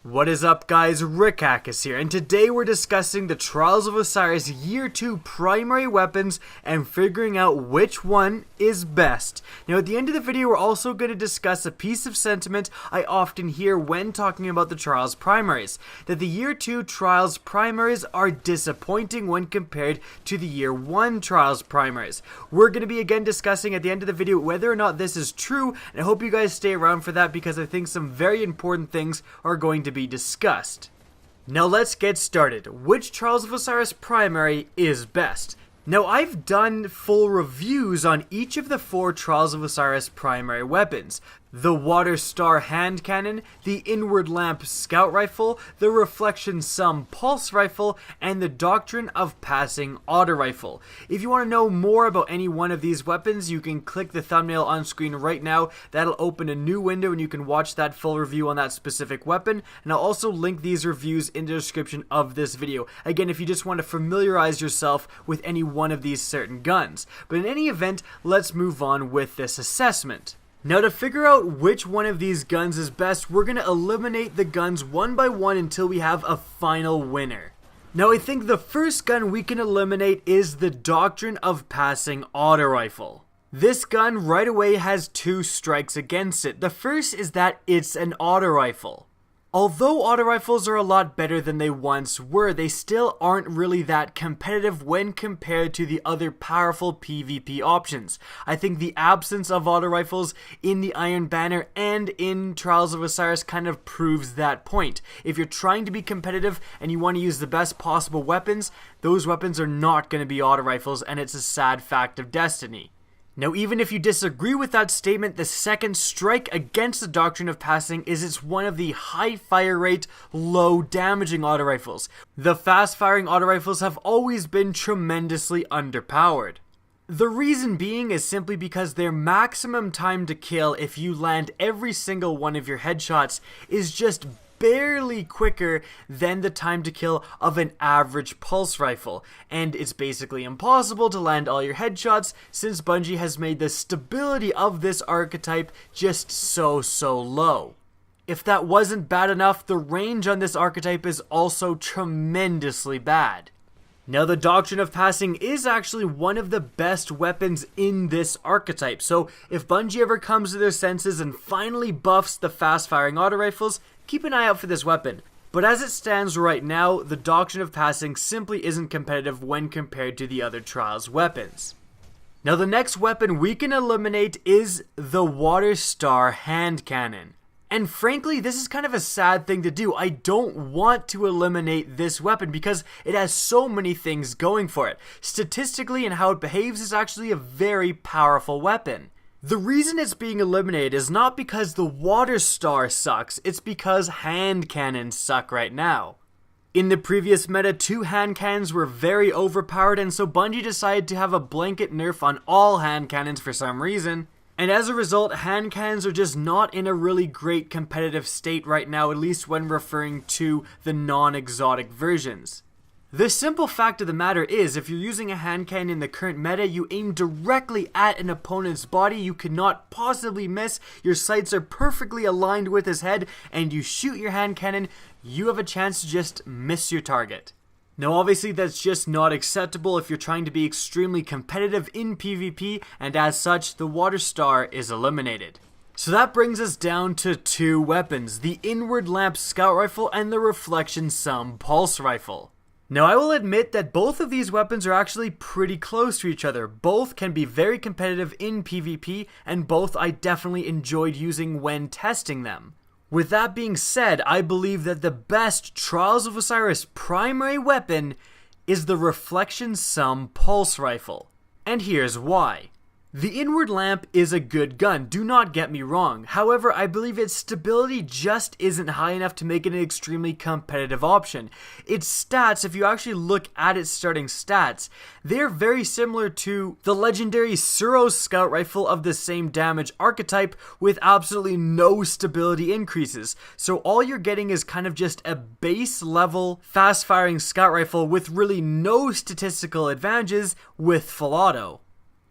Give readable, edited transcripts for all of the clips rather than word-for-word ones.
What is up, guys? Rick is here, and today we're discussing the Trials of Osiris Year 2 primary weapons and figuring out which one is best. Now, at the end of the video, we're also going to discuss a piece of sentiment I often hear when talking about the Trials primaries, that the Year 2 Trials primaries are disappointing when compared to the Year 1 Trials primaries. We're going to be again discussing at the end of the video whether or not this is true, and I hope you guys stay around for that because I think some very important things are going to be discussed. Now let's get started. Which Trials of Osiris primary is best? Now, I've done full reviews on each of the 4 Trials of Osiris primary weapons. The Water Star Hand Cannon, the Inward Lamp Scout Rifle, the Reflection Sum Pulse Rifle, and the Doctrine of Passing Auto Rifle. If you want to know more about any one of these weapons, you can click the thumbnail on screen right now. That'll open a new window and you can watch that full review on that specific weapon. And I'll also link these reviews in the description of this video. Again, if you just want to familiarize yourself with any one of these certain guns. But in any event, let's move on with this assessment. Now, to figure out which one of these guns is best, we're going to eliminate the guns one by one until we have a final winner. Now, I think the first gun we can eliminate is the Doctrine of Passing Auto Rifle. This gun right away has 2 strikes against it. The first is that it's an auto rifle. Although auto rifles are a lot better than they once were, they still aren't really that competitive when compared to the other powerful PvP options. I think the absence of auto rifles in the Iron Banner and in Trials of Osiris kind of proves that point. If you're trying to be competitive and you want to use the best possible weapons, those weapons are not going to be auto rifles, and it's a sad fact of destiny. Now, even if you disagree with that statement, the second strike against the Doctrine of Passing is it's one of the high fire rate, low damaging auto rifles. The fast firing auto rifles have always been tremendously underpowered. The reason being is simply because their maximum time to kill if you land every single one of your headshots is just barely quicker than the time to kill of an average pulse rifle, and it's basically impossible to land all your headshots since Bungie has made the stability of this archetype just so low. If that wasn't bad enough, the range on this archetype is also tremendously bad. Now, the Doctrine of Passing is actually one of the best weapons in this archetype, so if Bungie ever comes to their senses and finally buffs the fast-firing auto rifles, keep an eye out for this weapon. But as it stands right now, the Doctrine of Passing simply isn't competitive when compared to the other Trials weapons. Now, the next weapon we can eliminate is the Water Star Hand Cannon. And frankly, this is kind of a sad thing to do. I don't want to eliminate this weapon because it has so many things going for it. Statistically and how it behaves is actually a very powerful weapon. The reason it's being eliminated is not because the Water Star sucks, it's because hand cannons suck right now. In the previous meta, 2 hand cannons were very overpowered, and so Bungie decided to have a blanket nerf on all hand cannons for some reason. And as a result, hand cannons are just not in a really great competitive state right now, at least when referring to the non-exotic versions. The simple fact of the matter is, if you're using a hand cannon in the current meta, you aim directly at an opponent's body, you cannot possibly miss, your sights are perfectly aligned with his head, and you shoot your hand cannon, you have a chance to just miss your target. Now, obviously, that's just not acceptable if you're trying to be extremely competitive in PvP, and as such, the Water Star is eliminated. So that brings us down to 2 weapons, the Inward Lamp Scout Rifle and the Reflection Sum Pulse Rifle. Now, I will admit that both of these weapons are actually pretty close to each other. Both can be very competitive in PvP, and both I definitely enjoyed using when testing them. With that being said, I believe that the best Trials of Osiris primary weapon is the Reflection Sum Pulse Rifle. And here's why. The Inward Lamp is a good gun, do not get me wrong. However, I believe its stability just isn't high enough to make it an extremely competitive option. Its stats, if you actually look at its starting stats, they're very similar to the legendary Suros Scout Rifle of the same damage archetype with absolutely no stability increases. So all you're getting is kind of just a base level fast firing scout rifle with really no statistical advantages with full auto.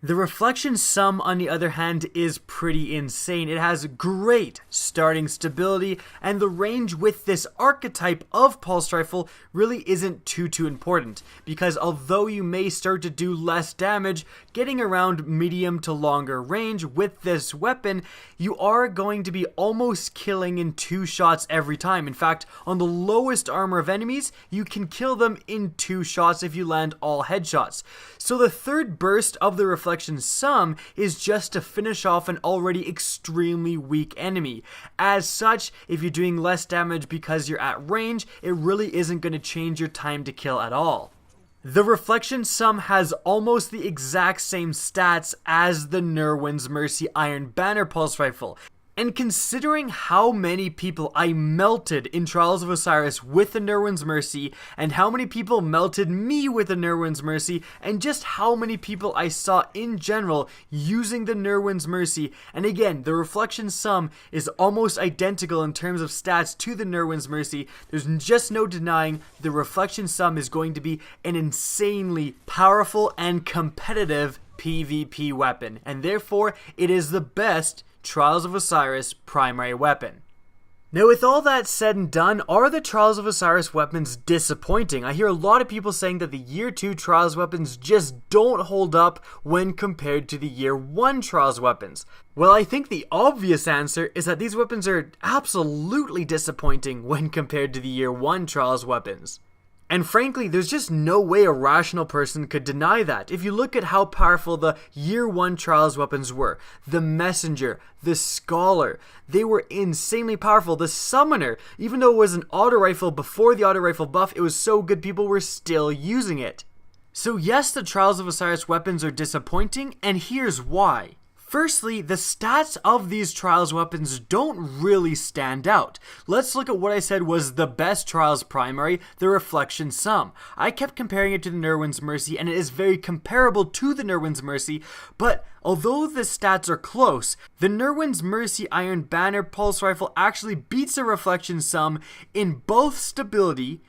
The reflection sum, on the other hand, is pretty insane. It has great starting stability, and the range with this archetype of pulse rifle really isn't too important, because although you may start to do less damage, getting around medium to longer range with this weapon, you are going to be almost killing in 2 shots every time. In fact, on the lowest armor of enemies, you can kill them in 2 shots if you land all headshots. So the third burst of the reflection sum is just to finish off an already extremely weak enemy. As such, if you're doing less damage because you're at range, it really isn't going to change your time to kill at all. The reflection sum has almost the exact same stats as the Nerwin's Mercy Iron Banner pulse rifle. And considering how many people I melted in Trials of Osiris with the Nerwin's Mercy, and how many people melted me with the Nerwin's Mercy, and just how many people I saw in general using the Nerwin's Mercy, and again, the reflection sum is almost identical in terms of stats to the Nerwin's Mercy, there's just no denying the reflection sum is going to be an insanely powerful and competitive PvP weapon, and therefore it is the best Trials of Osiris primary weapon. Now, with all that said and done, are the Trials of Osiris weapons disappointing? I hear a lot of people saying that the Year 2 Trials weapons just don't hold up when compared to the Year 1 Trials weapons. Well, I think the obvious answer is that these weapons are absolutely disappointing when compared to the Year 1 Trials weapons. And frankly, there's just no way a rational person could deny that. If you look at how powerful the Year 1 Trials weapons were, the Messenger, the Scholar, they were insanely powerful. The Summoner, even though it was an auto rifle before the auto rifle buff, it was so good people were still using it. So yes, the Trials of Osiris weapons are disappointing, and here's why. Firstly, the stats of these Trials weapons don't really stand out. Let's look at what I said was the best Trials primary, the reflection sum. I kept comparing it to the Nerwin's Mercy, and it is very comparable to the Nerwin's Mercy, but although the stats are close, the Nerwin's Mercy Iron Banner pulse rifle actually beats the reflection sum in both stability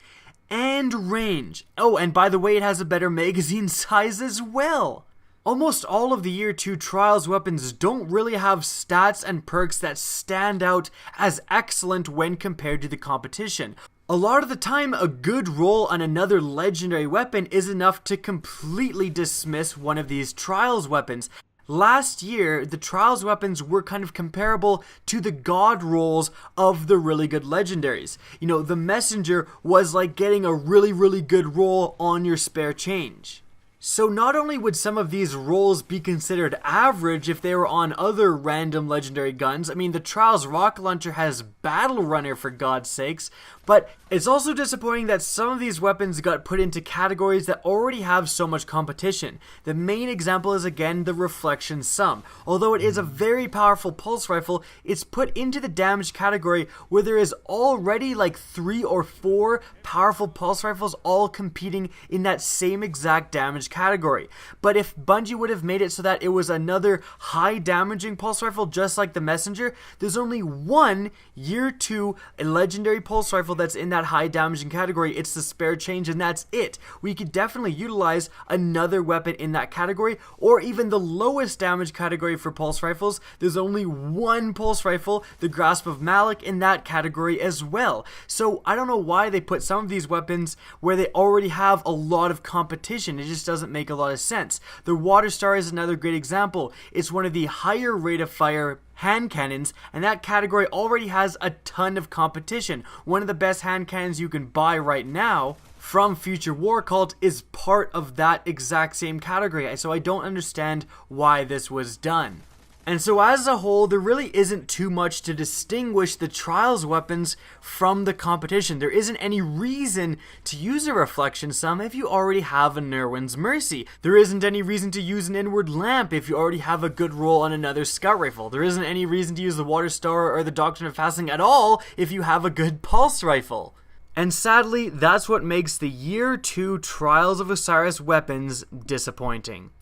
and range. Oh, and by the way, it has a better magazine size as well. Almost all of the Year 2 Trials weapons don't really have stats and perks that stand out as excellent when compared to the competition. A lot of the time, a good roll on another legendary weapon is enough to completely dismiss one of these Trials weapons. Last year, the Trials weapons were kind of comparable to the god rolls of the really good legendaries. You know, the Messenger was like getting a really good roll on your spare change. So not only would some of these rolls be considered average if they were on other random legendary guns, I mean the Trials rocket launcher has Battle Runner for God's sakes, but it's also disappointing that some of these weapons got put into categories that already have so much competition. The main example is again the reflection sum. Although it is a very powerful pulse rifle, it's put into the damage category where there is already like 3 or 4 powerful pulse rifles all competing in that same exact damage category. But if Bungie would have made it so that it was another high damaging pulse rifle just like the Messenger, there's only one Year 2 legendary pulse rifle that's in that high damaging category. It's the spare change, and that's it. We could definitely utilize another weapon in that category, or even the lowest damage category for pulse rifles. There's only one pulse rifle, the Grasp of Malik, in that category as well. So I don't know why they put some of these weapons where they already have a lot of competition. It just doesn't make a lot of sense. The Water Star is another great example. It's one of the higher rate of fire hand cannons, and that category already has a ton of competition. One of the best hand cannons you can buy right now from Future War Cult is part of that exact same category, so I don't understand why this was done. And so as a whole, there really isn't too much to distinguish the Trials weapons from the competition. There isn't any reason to use a reflection sum if you already have a Nerwin's Mercy. There isn't any reason to use an Inward Lamp if you already have a good roll on another Scout Rifle. There isn't any reason to use the Water Star or the Doctrine of Passing at all if you have a good Pulse Rifle. And sadly, that's what makes the Year 2 Trials of Osiris weapons disappointing.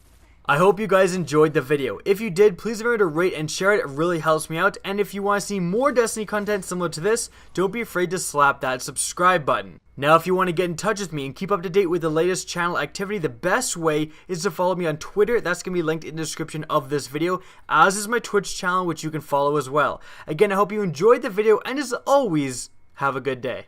I hope you guys enjoyed the video. If you did, please remember to rate and share it. It really helps me out. And if you want to see more Destiny content similar to this, don't be afraid to slap that subscribe button. Now, if you want to get in touch with me and keep up to date with the latest channel activity, the best way is to follow me on Twitter. That's going to be linked in the description of this video, as is my Twitch channel, which you can follow as well. Again, I hope you enjoyed the video, and as always, have a good day.